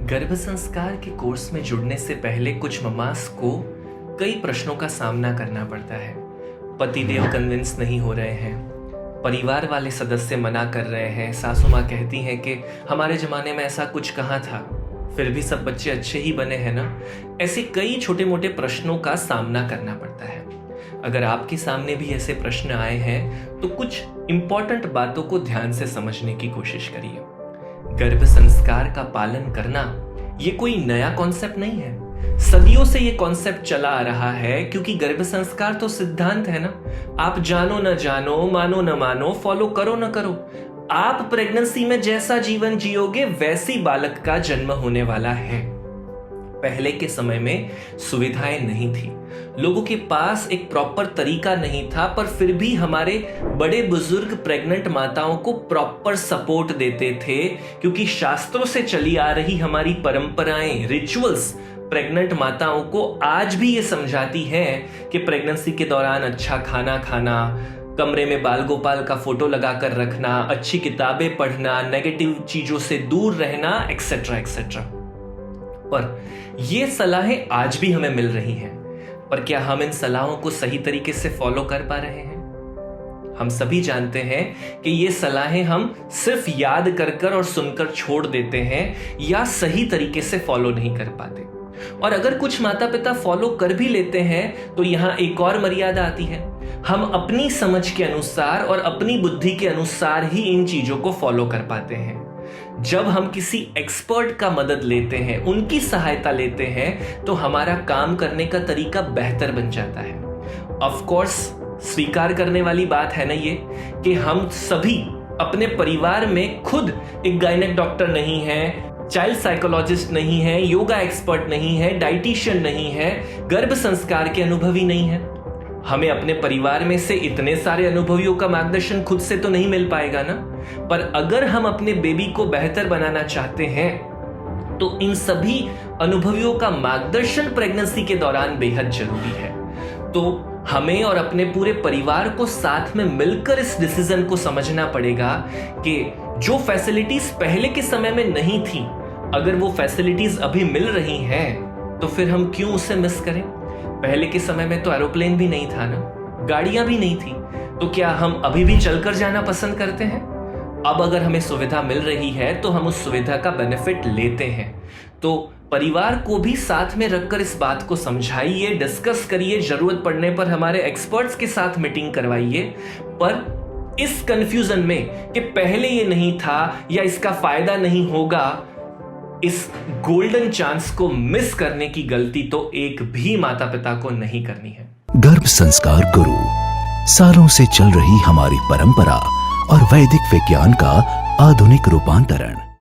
गर्भ संस्कार के कोर्स में जुड़ने से पहले कुछ ममास को कई प्रश्नों का सामना करना पड़ता है। पतिदेव कन्विंस नहीं हो रहे हैं, परिवार वाले सदस्य मना कर रहे हैं, सासू माँ कहती हैं कि हमारे ज़माने में ऐसा कुछ कहाँ था, फिर भी सब बच्चे अच्छे ही बने हैं ना। ऐसे कई छोटे मोटे प्रश्नों का सामना करना पड़ता है। अगर आपके सामने भी ऐसे प्रश्न आए हैं तो कुछ इंपॉर्टेंट बातों को ध्यान से समझने की कोशिश करिए। गर्भ संस्कार का पालन करना ये कोई नया कॉन्सेप्ट नहीं है। सदियों से ये कॉन्सेप्ट चला आ रहा है, क्योंकि गर्भ संस्कार तो सिद्धांत है ना। आप जानो न जानो, मानो न मानो, फॉलो करो न करो, आप प्रेगनेंसी में जैसा जीवन जियोगे वैसी बालक का जन्म होने वाला है। पहले के समय में सुविधाएं नहीं थी, लोगों के पास एक प्रॉपर तरीका नहीं था, पर फिर भी हमारे बड़े बुजुर्ग प्रेग्नेंट माताओं को प्रॉपर सपोर्ट देते थे, क्योंकि शास्त्रों से चली आ रही हमारी परंपराएं, रिचुअल्स प्रेग्नेंट माताओं को आज भी ये समझाती हैं कि प्रेगनेंसी के दौरान अच्छा खाना खाना, कमरे में बाल गोपाल का फोटो लगाकर रखना, अच्छी किताबें पढ़ना, नेगेटिव चीजों से दूर रहना, एक्सेट्रा एक्सेट्रा। पर ये सलाहें आज भी हमें मिल रही हैं, पर क्या हम इन सलाहों को सही तरीके से फॉलो कर पा रहे हैं? हम सभी जानते हैं कि ये सलाहें हम सिर्फ याद कर और सुनकर छोड़ देते हैं या सही तरीके से फॉलो नहीं कर पाते। और अगर कुछ माता पिता फॉलो कर भी लेते हैं तो यहाँ एक और मर्यादा आती है। हम अपनी समझ के अनुसार और अपनी बुद्धि के अनुसार ही इन चीजों को फॉलो कर पाते हैं। जब हम किसी एक्सपर्ट का मदद लेते हैं, उनकी सहायता लेते हैं, तो हमारा काम करने का तरीका बेहतर बन जाता है। ऑफ कोर्स स्वीकार करने वाली बात है ना ये कि हम सभी अपने परिवार में खुद एक गायनेक डॉक्टर नहीं है, चाइल्ड साइकोलॉजिस्ट नहीं है, योगा एक्सपर्ट नहीं है, डाइटिशियन नहीं है, गर्भ संस्कार के अनुभवी नहीं है। हमें अपने परिवार में से इतने सारे अनुभवियों का मार्गदर्शन खुद से तो नहीं मिल पाएगा ना। पर अगर हम अपने बेबी को बेहतर बनाना चाहते हैं तो इन सभी अनुभवियों का मार्गदर्शन प्रेगनेंसी के दौरान बेहद जरूरी है। तो हमें और अपने पूरे परिवार को साथ में मिलकर इस डिसीजन को समझना पड़ेगा कि जो फैसिलिटीज पहले के समय में नहीं थी, अगर वो फैसिलिटीज अभी मिल रही हैं तो फिर हम क्यों उसे मिस करें। पहले के समय में तो एरोप्लेन भी नहीं था ना, गाड़ियां भी नहीं थी, तो क्या हम अभी भी चलकर जाना पसंद करते हैं? अब अगर हमें सुविधा मिल रही है तो हम उस सुविधा का बेनिफिट लेते हैं। तो परिवार को भी साथ में रखकर इस बात को समझाइए, डिस्कस करिए, जरूरत पड़ने पर हमारे एक्सपर्ट्स के साथ मीटिंग करवाइए। पर इस कंफ्यूजन में कि पहले ये नहीं था या इसका फायदा नहीं होगा, इस गोल्डन चांस को मिस करने की गलती तो एक भी माता पिता को नहीं करनी है। गर्भ संस्कार गुरु, सालों से चल रही हमारी परंपरा और वैदिक विज्ञान का आधुनिक रूपांतरण।